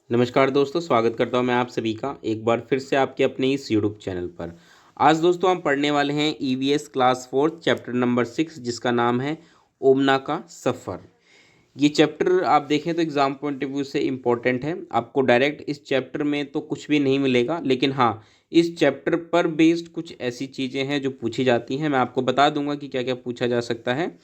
नमस्कार दोस्तों, स्वागत करता हूं मैं आप सभी का एक बार फिर से आपके अपने इस यूट्यूब चैनल पर। आज दोस्तों हम पढ़ने वाले हैं ईवीएस क्लास 4 चैप्टर नंबर 6 जिसका नाम है ओमना का सफ़र। ये चैप्टर आप देखें तो एग्ज़ाम पॉइंट ऑफ व्यू से इम्पोर्टेंट है। आपको डायरेक्ट इस चैप्टर में तो कुछ भी नहीं मिलेगा, लेकिन हाँ, इस चैप्टर पर बेस्ड कुछ ऐसी चीज़ें हैं जो पूछी जाती हैं। मैं आपको बता दूंगा कि क्या क्या पूछा जा सकता है।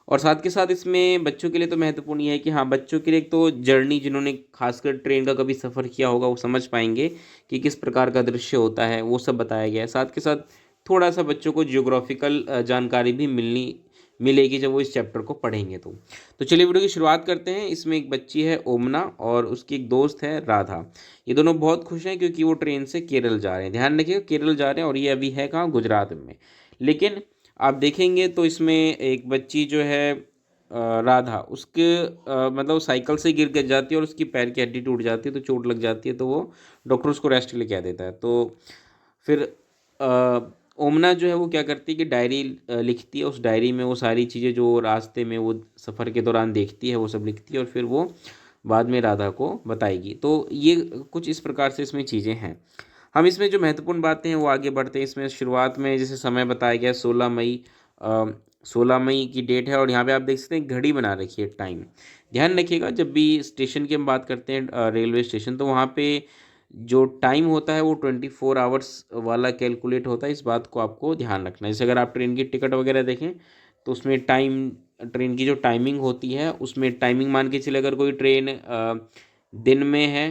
और साथ के साथ इसमें बच्चों के लिए तो महत्वपूर्ण ये है कि हाँ, बच्चों के लिए एक तो जर्नी, जिन्होंने खासकर ट्रेन का कभी सफ़र किया होगा वो समझ पाएंगे कि किस प्रकार का दृश्य होता है, वो सब बताया गया है। साथ के साथ थोड़ा सा बच्चों को जियोग्राफिकल जानकारी भी मिलेगी जब वो इस चैप्टर को पढ़ेंगे तो चलिए वीडियो की शुरुआत करते हैं। इसमें एक बच्ची है ओमना और उसकी एक दोस्त है राधा। ये दोनों बहुत खुश हैं क्योंकि वो ट्रेन से केरल जा रहे हैं। ध्यान रखिएगा, केरल जा रहे हैं और ये अभी है कहाँ, गुजरात में। लेकिन आप देखेंगे तो इसमें एक बच्ची जो है राधा, उसके मतलब साइकिल से गिर के जाती है और उसकी पैर की हड्डी टूट जाती है, तो चोट लग जाती है। तो वो डॉक्टर उसको रेस्ट के लिए कह देता है। तो फिर ओमना जो है वो क्या करती है कि डायरी लिखती है। उस डायरी में वो सारी चीज़ें जो रास्ते में वो सफ़र के दौरान देखती है वो सब लिखती है और फिर वो बाद में राधा को बताएगी। तो ये कुछ इस प्रकार से इसमें चीज़ें हैं। हम इसमें जो महत्वपूर्ण बातें हैं वो आगे बढ़ते हैं। इसमें शुरुआत में जैसे समय बताया गया 16 मई, 16 मई की डेट है और यहाँ पे आप देख सकते हैं घड़ी बना रखी है, टाइम। ध्यान रखिएगा, जब भी स्टेशन की हम बात करते हैं रेलवे स्टेशन, तो वहाँ पे जो टाइम होता है वो 24 आवर्स वाला कैलकुलेट होता है। इस बात को आपको ध्यान रखना है। जैसे अगर आप ट्रेन की टिकट वगैरह देखें तो उसमें टाइम, ट्रेन की जो टाइमिंग होती है उसमें टाइमिंग मान के चले, अगर कोई ट्रेन दिन में है,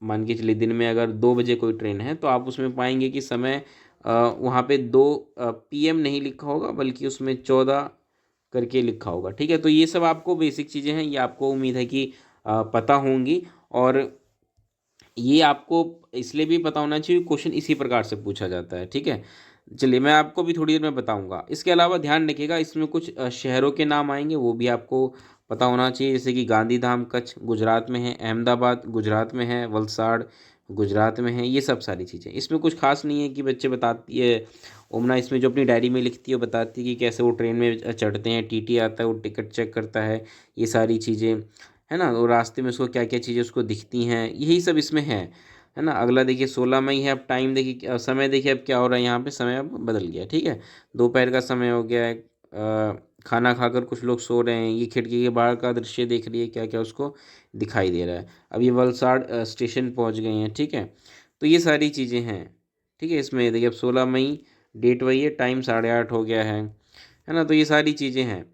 मान के चलिए दिन में अगर 2 बजे कोई ट्रेन है तो आप उसमें पाएंगे कि समय वहाँ पे 2 PM नहीं लिखा होगा, बल्कि उसमें 14 करके लिखा होगा। ठीक है, तो ये सब आपको बेसिक चीज़ें हैं, ये आपको उम्मीद है कि पता होंगी। और ये आपको इसलिए भी पता होना चाहिए, क्वेश्चन इसी प्रकार से पूछा जाता है। ठीक है, चलिए मैं आपको भी थोड़ी देर में बताऊंगा। इसके अलावा ध्यान रखिएगा, इसमें कुछ शहरों के नाम आएंगे, वो भी आपको पता होना चाहिए। जैसे कि गांधीधाम कच्छ गुजरात में है, अहमदाबाद गुजरात में है, वलसाड़ गुजरात में है। ये सब सारी चीज़ें, इसमें कुछ खास नहीं है कि बच्चे बताती है। ओमना इसमें जो अपनी डायरी में लिखती है वो बताती है कि कैसे वो ट्रेन में चढ़ते हैं, टीटी आता है, वो टिकट चेक करता है, ये सारी चीज़ें, है ना। और रास्ते में उसको क्या क्या चीज़ें उसको दिखती हैं, यही सब इसमें है ना। अगला देखिए 16 मई है। अब टाइम देखिए, समय देखिए अब क्या हो रहा है, यहाँ पे समय अब बदल गया। ठीक है, दोपहर का समय हो गया है। खाना खाकर कुछ लोग सो रहे हैं। ये खिड़की के बाहर का दृश्य देख रही है, क्या क्या उसको दिखाई दे रहा है। अब ये वलसाड़ स्टेशन पहुँच गए हैं। ठीक है, तो ये सारी चीज़ें हैं। ठीक है, इसमें देखिए अब 16 मई, डेट वही है, टाइम 8:30 हो गया है ना। तो ये सारी चीज़ें हैं।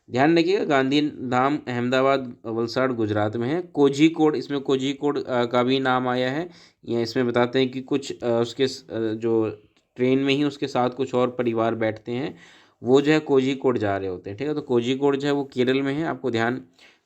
ध्यान रखिएगा, गांधी धाम अहमदाबाद वलसाड़ गुजरात में है। कोझीकोड, इसमें कोझीकोड का भी नाम आया है। ये इसमें बताते हैं कि कुछ जो ट्रेन में ही उसके साथ कुछ और परिवार बैठते हैं, वो जो है कोझीकोड जा रहे होते हैं। ठीक है, तो कोझीकोड जो है वो केरल में है, आपको ध्यान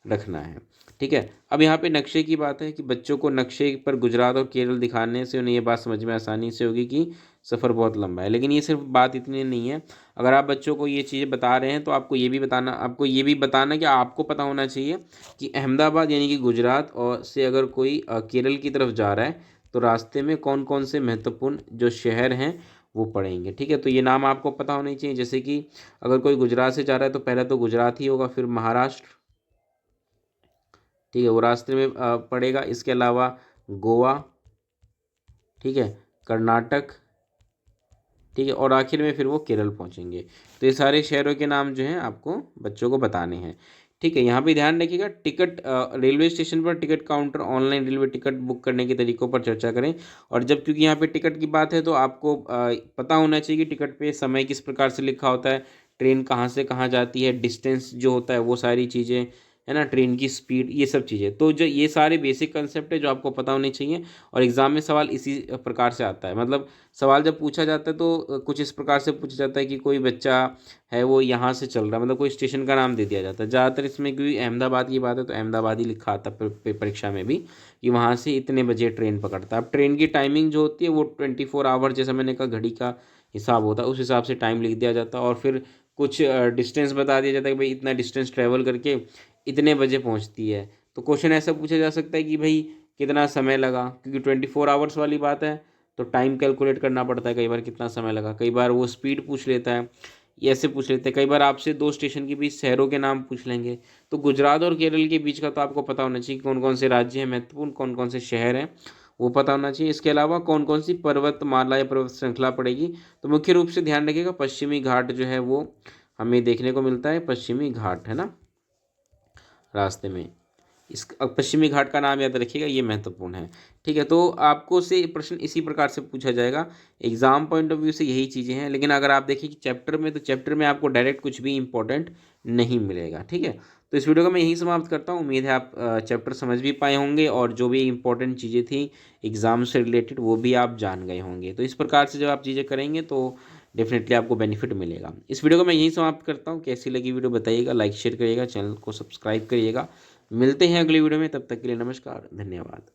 रखना है। ठीक है, अब यहाँ पे नक्शे की बात है कि बच्चों को नक्शे पर गुजरात और केरल दिखाने से उन्हें ये बात समझ में आसानी से होगी कि सफ़र बहुत लंबा है। लेकिन ये सिर्फ बात इतनी नहीं है। अगर आप बच्चों को ये चीज़ें बता रहे हैं तो आपको ये भी बताना कि आपको पता होना चाहिए कि अहमदाबाद यानी कि गुजरात और से अगर कोई केरल की तरफ जा रहा है तो रास्ते में कौन कौन से महत्वपूर्ण जो शहर हैं वो पड़ेंगे। ठीक है, तो ये नाम आपको पता होने चाहिए। जैसे कि अगर कोई गुजरात से जा रहा है तो पहले तो गुजरात ही होगा, फिर महाराष्ट्र। ठीक है, वो रास्ते में पड़ेगा। इसके अलावा गोवा, ठीक है, कर्नाटक, ठीक है, और आखिर में फिर वो केरल पहुंचेंगे। तो ये सारे शहरों के नाम जो हैं आपको बच्चों को बताने हैं। ठीक है, यहाँ पे ध्यान रखिएगा, टिकट रेलवे स्टेशन पर ticket counter, online railway ticket book करने के तरीकों पर चर्चा करें। और जब क्योंकि यहाँ पे टिकट की बात है तो आपको पता होना चाहिए कि टिकट पे समय किस प्रकार से लिखा होता है, ट्रेन कहाँ से कहाँ जाती है, डिस्टेंस जो होता है वो सारी चीज़ें, है ना, ट्रेन की स्पीड, ये सब चीज़ें। तो जो ये सारे बेसिक कंसेप्ट है जो आपको पता होने चाहिए। और एग्ज़ाम में सवाल इसी प्रकार से आता है। मतलब सवाल जब पूछा जाता है तो कुछ इस प्रकार से पूछा जाता है कि कोई बच्चा है वो यहाँ से चल रहा है, मतलब कोई स्टेशन का नाम दे दिया जाता है। ज़्यादातर इसमें क्योंकि अहमदाबाद की बात है तो अहमदाबाद ही लिखा आता है परीक्षा में भी, कि वहाँ से इतने बजे ट्रेन पकड़ता है। अब ट्रेन की टाइमिंग जो होती है वो 24 आवर, जैसा मैंने कहा घड़ी का हिसाब होता है, उस हिसाब से टाइम लिख दिया जाता है। और फिर कुछ डिस्टेंस बता दिया जाता है कि भाई इतना डिस्टेंस ट्रैवल करके इतने बजे पहुँचती है। तो क्वेश्चन ऐसा पूछा जा सकता है कि भाई कितना समय लगा, क्योंकि 24 आवर्स वाली बात है तो टाइम कैलकुलेट करना पड़ता है। कई बार कितना समय लगा, कई बार वो स्पीड पूछ लेता है, ये ऐसे पूछ लेते हैं। कई बार आपसे दो स्टेशन के बीच शहरों के नाम पूछ लेंगे। तो गुजरात और केरल के बीच का तो आपको पता होना चाहिए कौन कौन से राज्य हैं महत्वपूर्ण, कौन कौन से शहर हैं, वो पता होना चाहिए। इसके अलावा कौन कौन सी पर्वतमाला या पर्वत श्रृंखला पड़ेगी। तो मुख्य रूप से ध्यान रखिएगा पश्चिमी घाट जो है वो हमें देखने को मिलता है, पश्चिमी घाट है ना रास्ते में। इस पश्चिमी घाट का नाम याद रखिएगा, ये महत्वपूर्ण है। ठीक है, तो आपको से प्रश्न इसी प्रकार से पूछा जाएगा। एग्जाम पॉइंट ऑफ व्यू से यही चीज़ें हैं, लेकिन अगर आप देखिए कि चैप्टर में, तो चैप्टर में आपको डायरेक्ट कुछ भी इंपॉर्टेंट नहीं मिलेगा। ठीक है, तो इस वीडियो को मैं यहीं समाप्त करता हूँ। उम्मीद है आप चैप्टर समझ भी पाए होंगे और जो भी इंपॉर्टेंट चीज़ें थी एग्जाम से रिलेटेड वो भी आप जान गए होंगे। तो इस प्रकार से जब आप चीज़ें करेंगे तो डेफिनेटली आपको बेनिफिट मिलेगा। इस वीडियो को मैं यहीं समाप्त करता हूँ। कैसी लगी वीडियो बताइएगा, लाइक शेयर करिएगा, चैनल को सब्सक्राइब करिएगा। मिलते हैं अगली वीडियो में, तब तक के लिए नमस्कार, धन्यवाद।